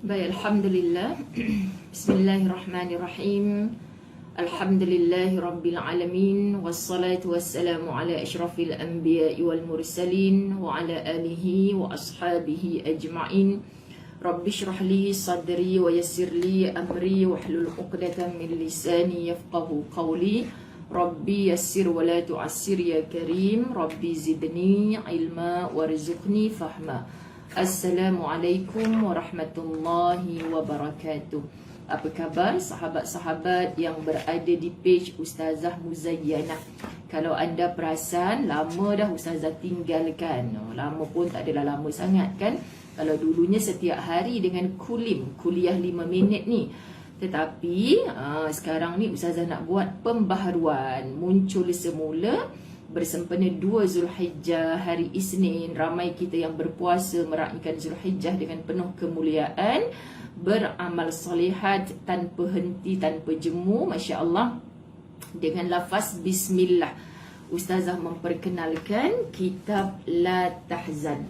Baik, Alhamdulillah. Bismillahirrahmanirrahim. Alhamdulillahi Rabbil Alamin. Wassalatu wassalamu ala ashrafil anbiya'i wal mursalin wa ala alihi wa ashabihi ajma'in. Rabbi shrah li sadri wa yassir li amri wahlul 'uqdatam min lisani yafqahu qawli. Rabbi yassir wa la tu'assir ya karim. Rabbi zidni ilma warzuqni fahma. Assalamualaikum warahmatullahi wabarakatuh. Apa khabar sahabat-sahabat yang berada di page Ustazah Muzayyanah? Kalau anda perasan, lama dah Ustazah tinggalkan. Lama pun tak adalah lama sangat kan. Kalau dulunya setiap hari dengan kuliah 5 minit ni. Tetapi sekarang ni Ustazah nak buat pembaharuan. Muncul semula bersempena 2 Zulhijjah hari Isnin. Ramai kita yang berpuasa meraihkan Zulhijjah dengan penuh kemuliaan, beramal salihat tanpa henti, tanpa jemu, Masya Allah. Dengan lafaz Bismillah, Ustazah memperkenalkan kitab La Tahzan.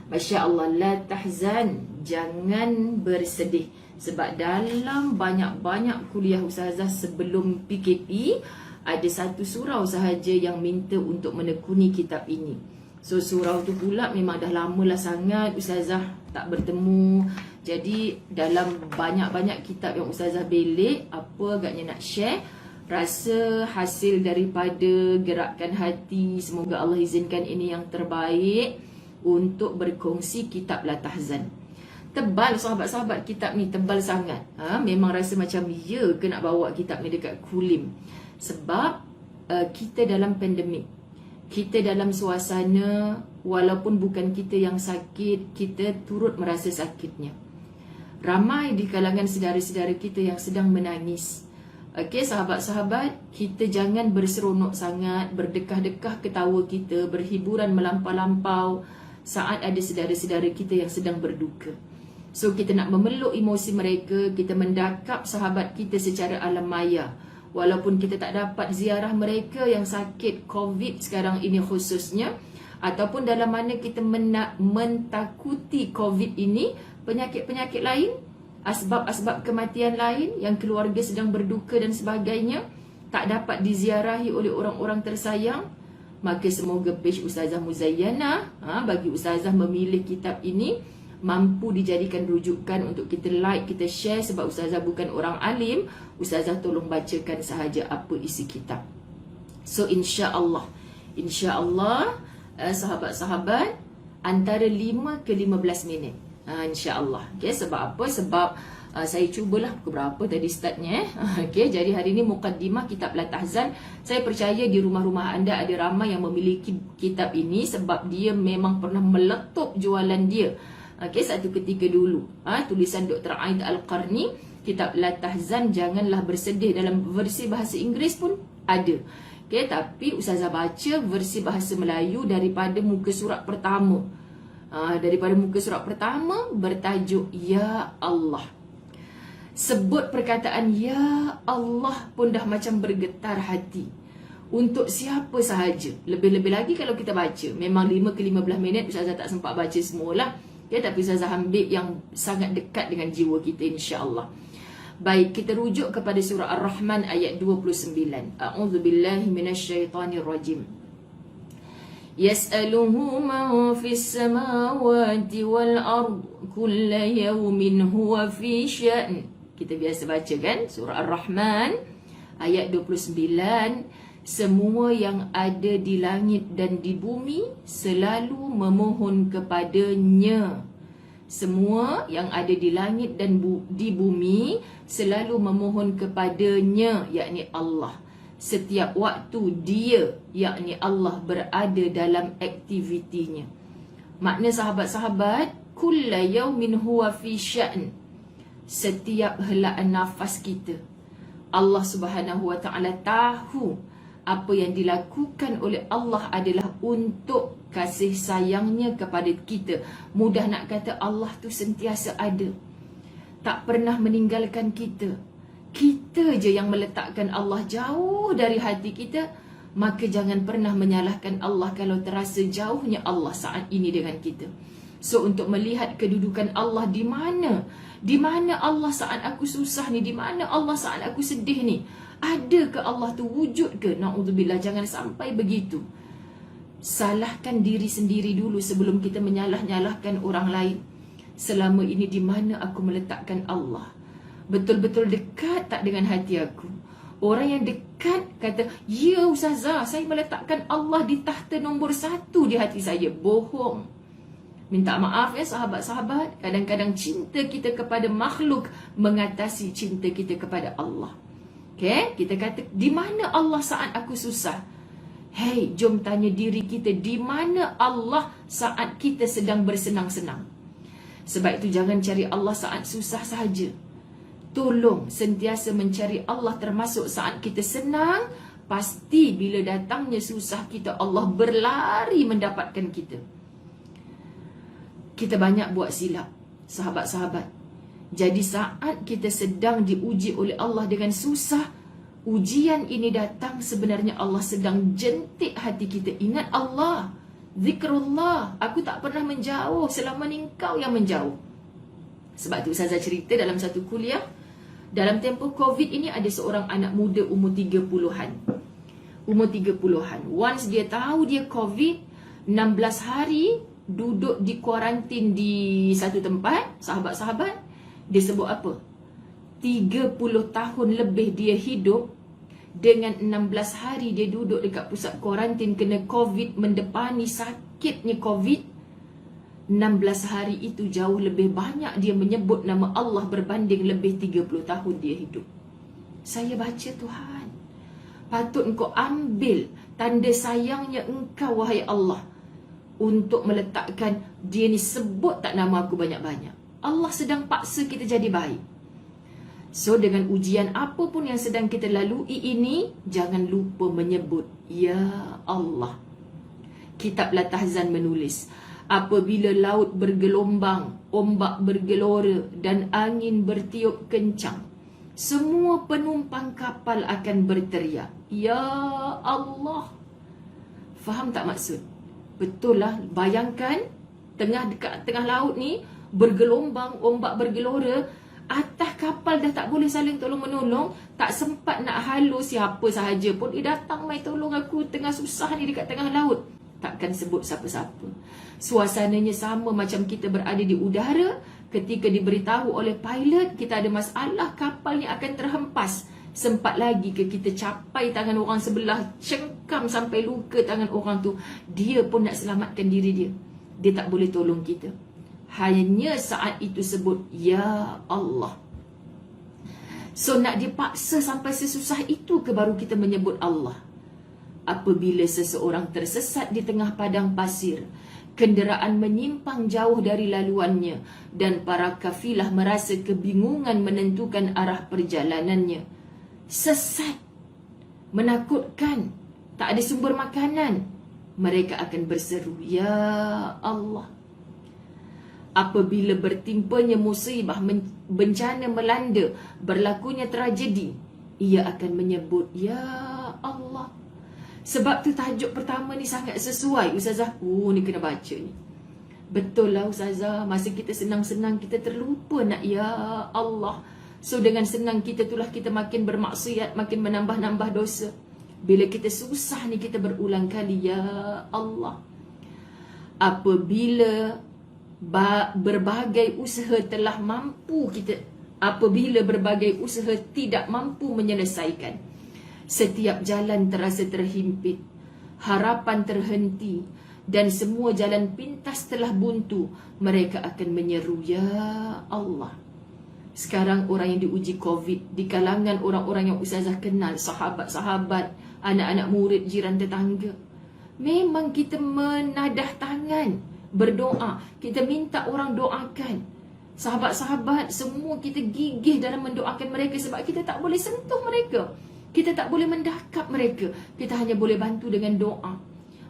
Masya Allah, La Tahzan, jangan bersedih. Sebab dalam banyak-banyak kuliah Ustazah sebelum PKP, ada satu surau sahaja yang minta untuk menekuni kitab ini. So surau tu pula memang dah lamalah sangat Ustazah tak bertemu. Jadi dalam banyak-banyak kitab yang Ustazah belik, apa agaknya nak share, rasa hasil daripada gerakan hati, semoga Allah izinkan ini yang terbaik untuk berkongsi kitab La Tahzan. Tebal sahabat-sahabat, kitab ni tebal sangat. Memang rasa macam ya ke nak bawa kitab ni dekat Kulim. Sebab kita dalam pandemik, kita dalam suasana, walaupun bukan kita yang sakit, kita turut merasa sakitnya. Ramai di kalangan saudara-saudara kita yang sedang menangis. Okey sahabat-sahabat, kita jangan berseronok sangat, berdekah-dekah ketawa kita, berhiburan melampau-lampau saat ada saudara-saudara kita yang sedang berduka. So kita nak memeluk emosi mereka, kita mendakap sahabat kita secara alam maya. Walaupun kita tak dapat ziarah mereka yang sakit COVID sekarang ini khususnya, ataupun dalam mana kita mentakuti COVID ini, penyakit-penyakit lain, asbab-asbab kematian lain yang keluarga sedang berduka dan sebagainya, tak dapat diziarahi oleh orang-orang tersayang, maka semoga page Ustazah Muzayyanah bagi Ustazah memilih kitab ini mampu dijadikan rujukan untuk kita like, kita share. Sebab Ustazah bukan orang alim, Ustazah tolong bacakan sahaja apa isi kitab. So insya-Allah sahabat-sahabat, antara 5 ke 15 minit insya-Allah. Okay, sebab apa? Sebab saya cubalah pukul berapa tadi startnya. Okay, jadi hari ini mukaddimah kitab La Tahzan. Saya percaya di rumah-rumah anda ada ramai yang memiliki kitab ini, sebab dia memang pernah meletup jualan dia. Okay, satu ketika dulu tulisan Dr. Aid Al-Qarni, kitab La Tahzan janganlah bersedih, dalam versi bahasa Inggeris pun ada. Okay, tapi Ustazah baca versi bahasa Melayu daripada muka surat pertama. Daripada muka surat pertama bertajuk Ya Allah. Sebut perkataan Ya Allah pun dah macam bergetar hati. Untuk siapa sahaja. Lebih-lebih lagi kalau kita baca, memang 5 ke 15 minit Ustazah tak sempat baca semualah. Okay, tapi Ustazah ambil yang sangat dekat dengan jiwa kita insya-Allah. Baik, kita rujuk kepada surah Ar-Rahman ayat 29. A'udzubillahi minasyaitonirrajim. Yas'aluhu man fis samawati wal ard kulla yawmin huwa fi sya'n. Kita biasa baca kan surah Ar-Rahman ayat 29. Semua yang ada di langit dan di bumi selalu memohon kepadanya. Semua yang ada di langit dan di bumi selalu memohon kepadanya, yakni Allah. Setiap waktu dia, yakni Allah, berada dalam aktivitinya. Makna sahabat-sahabat, kulla yaumin huwa fi sya'n. Setiap helaan nafas kita, Allah Subhanahu wa taala tahu apa yang dilakukan oleh Allah adalah untuk kasih sayangnya kepada kita. Mudah nak kata Allah tu sentiasa ada, tak pernah meninggalkan kita. Kita je yang meletakkan Allah jauh dari hati kita. Maka jangan pernah menyalahkan Allah kalau terasa jauhnya Allah saat ini dengan kita. So untuk melihat kedudukan Allah di mana? Di mana Allah saat aku susah ni? Di mana Allah saat aku sedih ni? Ada ke Allah tu, wujud ke? Na'udzubillah, jangan sampai begitu. Salahkan diri sendiri dulu sebelum kita menyalah-nyalahkan orang lain. Selama ini di mana aku meletakkan Allah? Betul-betul dekat tak dengan hati aku? Orang yang dekat kata, ya Ustazah, saya meletakkan Allah di tahta nombor 1 di hati saya. Bohong. Minta maaf ya sahabat-sahabat, kadang-kadang cinta kita kepada makhluk mengatasi cinta kita kepada Allah. Okay? Kita kata, di mana Allah saat aku susah? Hey, jom tanya diri kita, di mana Allah saat kita sedang bersenang-senang? Sebab itu jangan cari Allah saat susah sahaja. Tolong sentiasa mencari Allah termasuk saat kita senang. Pasti bila datangnya susah kita, Allah berlari mendapatkan kita. Kita banyak buat silap, sahabat-sahabat. Jadi saat kita sedang diuji oleh Allah dengan susah, ujian ini datang sebenarnya Allah sedang jentik hati kita. Ingat Allah, zikrullah. Aku tak pernah menjauh selama ni engkau yang menjauh. Sebab tu Ustazah cerita dalam satu kuliah, dalam tempoh Covid ini ada seorang anak muda umur 30-an. Umur 30-an. Once dia tahu dia Covid, 16 hari duduk di kuarantin di satu tempat, sahabat-sahabat, dia sebut apa? 30 tahun lebih dia hidup dengan 16 hari dia duduk dekat pusat kuarantin kena Covid, mendepani sakitnya Covid. 16 hari itu jauh lebih banyak dia menyebut nama Allah berbanding lebih 30 tahun dia hidup. Saya baca, Tuhan, patut engkau ambil tanda sayangnya engkau, wahai Allah, untuk meletakkan dia ni sebut tak nama aku banyak-banyak. Allah sedang paksa kita jadi baik. So dengan ujian apapun yang sedang kita lalui ini, jangan lupa menyebut Ya Allah. Kitab Latahzan menulis, apabila laut bergelombang, ombak bergelora dan angin bertiup kencang, semua penumpang kapal akan berteriak, Ya Allah. Faham tak maksud? Betul lah, bayangkan dekat tengah laut ni bergelombang, ombak bergelora, atas kapal dah tak boleh saling tolong-menolong, tak sempat nak halu siapa sahaja pun, datang mai tolong aku tengah susah ni dekat tengah laut. Takkan sebut siapa-siapa. Suasananya sama macam kita berada di udara ketika diberitahu oleh pilot kita ada masalah, kapal ni akan terhempas. Sempat lagi ke kita capai tangan orang sebelah, cengkam sampai luka tangan orang tu, dia pun nak selamatkan diri dia, dia tak boleh tolong kita. Hanya saat itu sebut Ya Allah. So nak dipaksa sampai sesusah itu ke baru kita menyebut Allah? Apabila seseorang tersesat di tengah padang pasir, kenderaan menyimpang jauh dari laluannya, dan para kafilah merasa kebingungan menentukan arah perjalanannya, sesat, menakutkan, tak ada sumber makanan, mereka akan berseru Ya Allah. Apabila bertimpanya musibah, bencana melanda, berlakunya tragedi, ia akan menyebut Ya Allah. Sebab tu tajuk pertama ni sangat sesuai, Ustazah. Ni kena baca ni. Betul lah Ustazah, masa kita senang-senang kita terlupa nak Ya Allah. So dengan senang kita itulah kita makin bermaksiat, makin menambah-nambah dosa. Bila kita susah ni kita berulang kali Ya Allah. Apabila berbagai usaha telah mampu kita, apabila berbagai usaha tidak mampu menyelesaikan, setiap jalan terasa terhimpit, harapan terhenti, dan semua jalan pintas telah buntu, mereka akan menyeru Ya Allah. Sekarang orang yang diuji Covid, di kalangan orang-orang yang Ustazah kenal, sahabat-sahabat, anak-anak murid, jiran tetangga, memang kita menadah tangan, berdoa, kita minta orang doakan. Sahabat-sahabat semua kita gigih dalam mendoakan mereka, sebab kita tak boleh sentuh mereka, kita tak boleh mendakap mereka. Kita hanya boleh bantu dengan doa,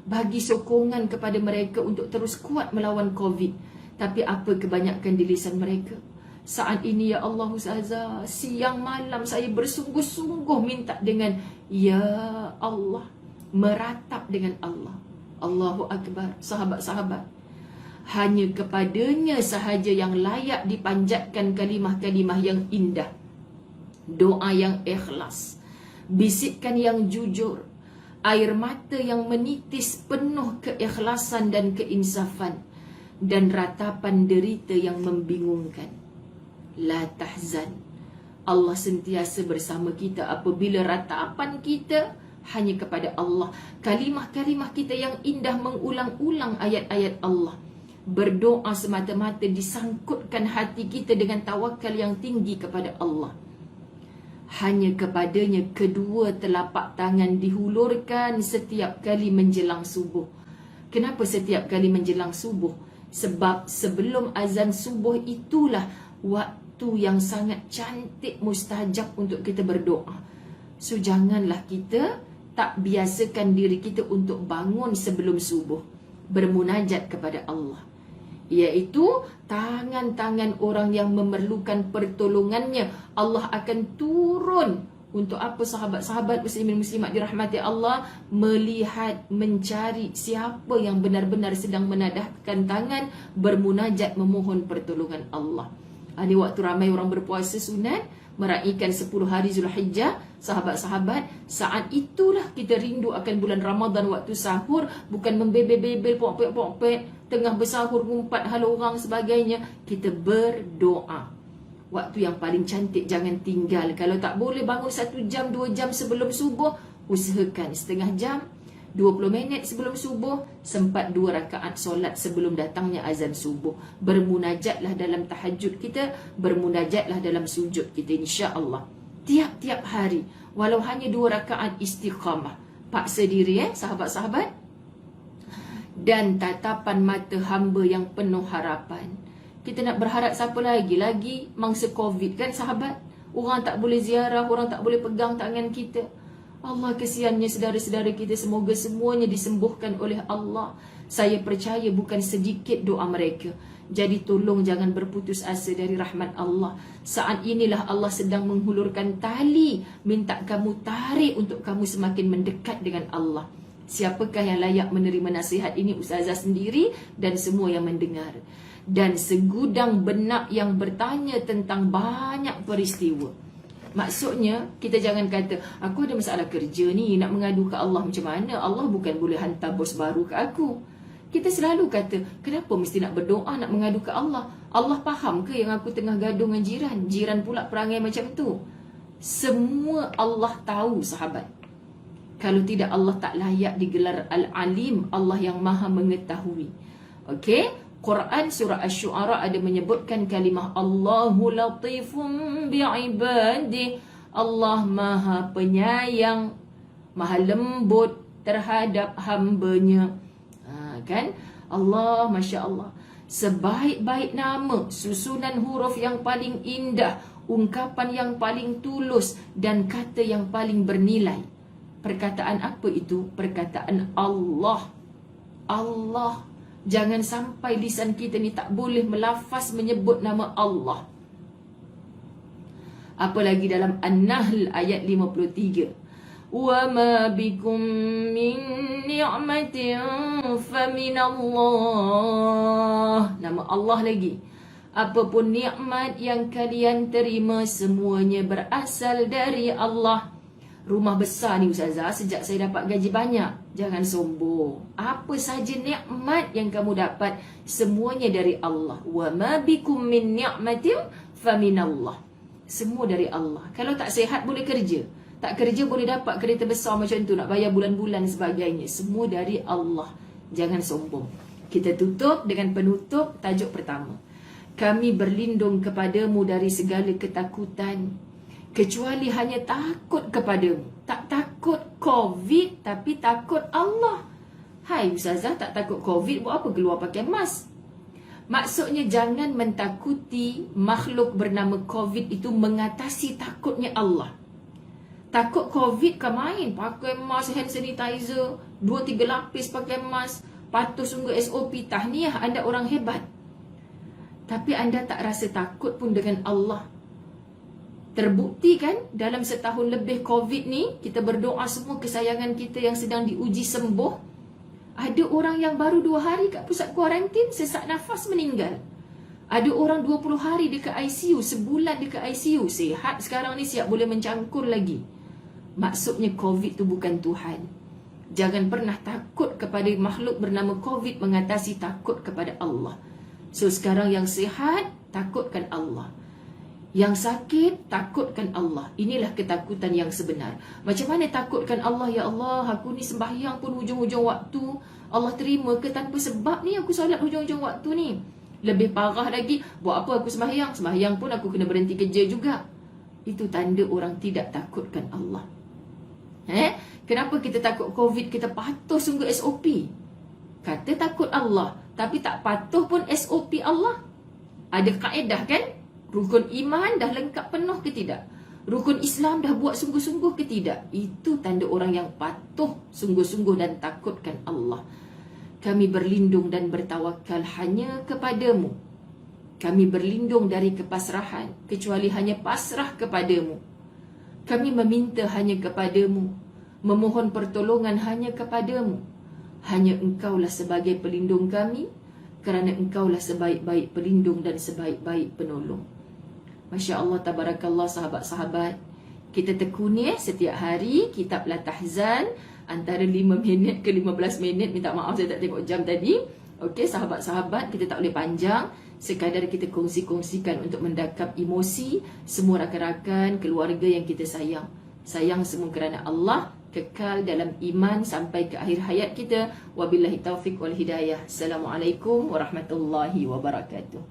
bagi sokongan kepada mereka untuk terus kuat melawan Covid. Tapi apa kebanyakan di lisan mereka? Saat ini Ya Allah Ustazah, siang malam saya bersungguh-sungguh minta dengan Ya Allah, meratap dengan Allah. Allahu Akbar. Sahabat-sahabat, Hanya kepadanya sahaja yang layak dipanjatkan kalimah-kalimah yang indah, doa yang ikhlas, bisikan yang jujur, air mata yang menitis penuh keikhlasan dan keinsafan, dan ratapan derita yang membingungkan. La tahzan, Allah sentiasa bersama kita apabila ratapan kita hanya kepada Allah. Kalimah-kalimah kita yang indah mengulang-ulang ayat-ayat Allah. Berdoa semata-mata disangkutkan hati kita dengan tawakal yang tinggi kepada Allah. Hanya kepadanya kedua telapak tangan dihulurkan setiap kali menjelang subuh. Kenapa setiap kali menjelang subuh? Sebab sebelum azan subuh itulah waktu yang sangat cantik, mustajab untuk kita berdoa. So janganlah kita tak biasakan diri kita untuk bangun sebelum subuh bermunajat kepada Allah, iaitu tangan-tangan orang yang memerlukan pertolongannya Allah akan turun. Untuk apa sahabat-sahabat muslimin muslimat dirahmati Allah? Melihat, mencari siapa yang benar-benar sedang menadahkan tangan bermunajat memohon pertolongan Allah. Ini waktu ramai orang berpuasa sunat, meraihkan 10 hari Zulhijjah. Sahabat-sahabat, saat itulah kita rindu akan bulan Ramadan, waktu sahur, bukan membebel-bebel, pok-pek, tengah bersahur, ngumpat hal orang sebagainya. Kita berdoa. Waktu yang paling cantik jangan tinggal. Kalau tak boleh bangun 1 jam, 2 jam sebelum subuh, usahakan setengah jam, 20 minit sebelum subuh, sempat 2 rakaat solat sebelum datangnya azan subuh. Bermunajatlah dalam tahajud kita, bermunajatlah dalam sujud kita, insya-Allah. Tiap-tiap hari, walau hanya 2 rakaat istiqamah. Paksa diri sahabat-sahabat. Dan tatapan mata hamba yang penuh harapan. Kita nak berharap siapa lagi? Lagi mangsa Covid kan sahabat? Orang tak boleh ziarah, orang tak boleh pegang tangan kita. Allah, kesiannya saudara-saudara kita, semoga semuanya disembuhkan oleh Allah. Saya percaya bukan sedikit doa mereka. Jadi tolong jangan berputus asa dari rahmat Allah. Saat inilah Allah sedang menghulurkan tali, minta kamu tarik untuk kamu semakin mendekat dengan Allah. Siapakah yang layak menerima nasihat ini? Ustazah sendiri dan semua yang mendengar. Dan segudang benak yang bertanya tentang banyak peristiwa. Maksudnya, kita jangan kata, aku ada masalah kerja ni, nak mengadu ke Allah macam mana? Allah bukan boleh hantar bos baru ke aku. Kita selalu kata, kenapa mesti nak berdoa, nak mengadu ke Allah? Allah faham ke yang aku tengah gaduh dengan jiran? Jiran pula perangai macam tu. Semua Allah tahu, sahabat. Kalau tidak, Allah tak layak digelar Al-Alim, Allah yang maha mengetahui. Okey? Quran surah Asy-Syu'ara ada menyebutkan kalimah Allahu latifum bi'ibadi. Allah maha penyayang, maha lembut terhadap hambanya. Kan? Allah, Masya Allah. Sebaik-baik nama, susunan huruf yang paling indah, ungkapan yang paling tulus, dan kata yang paling bernilai. Perkataan apa itu? Perkataan Allah. Allah. Jangan sampai lisan kita ni tak boleh melafaz menyebut nama Allah. Apalagi dalam An-Nahl ayat 53. Wa ma bikum min ni'matin faminallah. Nama Allah lagi. Apapun nikmat yang kalian terima, semuanya berasal dari Allah. Rumah besar ni Ustazah, sejak saya dapat gaji banyak. Jangan sombong. Apa saja nikmat yang kamu dapat, semuanya dari Allah. Wa ma bikum min ni'matin faminallah. Semua dari Allah. Kalau tak sihat boleh kerja, tak kerja boleh dapat kereta besar macam tu, nak bayar bulan-bulan sebagainya. Semua dari Allah. Jangan sombong. Kita tutup dengan penutup tajuk pertama. Kami berlindung kepadamu dari segala ketakutan, kecuali hanya takut kepadamu. Tak takut Covid, tapi takut Allah. Hai Ustazah, tak takut Covid, buat apa keluar pakai mask? Maksudnya jangan mentakuti makhluk bernama Covid itu mengatasi takutnya Allah. Takut Covid kan main, pakai mask, hand sanitizer, 2-3 lapis pakai mask, patuh sungguh SOP, tahniah, anda orang hebat. Tapi anda tak rasa takut pun dengan Allah. Terbukti kan dalam setahun lebih Covid ni, kita berdoa semua kesayangan kita yang sedang diuji sembuh. Ada orang yang baru 2 hari kat pusat kuarantin, sesak nafas meninggal. Ada orang 20 hari dekat ICU, sebulan dekat ICU, sihat sekarang ni siap boleh mencangkul lagi. Maksudnya COVID tu bukan Tuhan. Jangan pernah takut kepada makhluk bernama COVID, mengatasi takut kepada Allah. So sekarang yang sihat, takutkan Allah. Yang sakit, takutkan Allah. Inilah ketakutan yang sebenar. Macam mana takutkan Allah? Ya Allah, aku ni sembahyang pun hujung-hujung waktu, Allah terima ke tanpa sebab ni aku solat hujung-hujung waktu ni? Lebih parah lagi, buat apa aku sembahyang? Sembahyang pun aku kena berhenti kerja juga. Itu tanda orang tidak takutkan Allah. Kenapa kita takut COVID? Kita patuh sungguh SOP. Kata takut Allah, tapi tak patuh pun SOP Allah. Ada kaedah kan? Rukun iman dah lengkap penuh ke tidak? Rukun Islam dah buat sungguh-sungguh ke tidak? Itu tanda orang yang patuh sungguh-sungguh dan takutkan Allah. Kami berlindung dan bertawakal hanya kepadamu. Kami berlindung dari kepasrahan, kecuali hanya pasrah kepadamu. Kami meminta hanya kepadamu, memohon pertolongan hanya kepadamu. Hanya engkaulah sebagai pelindung kami, kerana engkaulah sebaik-baik pelindung dan sebaik-baik penolong. Masya Allah, tabarakallah sahabat-sahabat. Kita tekuni setiap hari kitab Al-Tahzan antara 5 minit ke 15 minit. Minta maaf saya tak tengok jam tadi. Okey sahabat-sahabat, kita tak boleh panjang. Sekadar kita kongsi-kongsikan untuk mendakap emosi semua rakan-rakan, keluarga yang kita sayang. Sayang semua kerana Allah, kekal dalam iman sampai ke akhir hayat kita. Wabillahi taufiq wal hidayah. Assalamualaikum warahmatullahi wabarakatuh.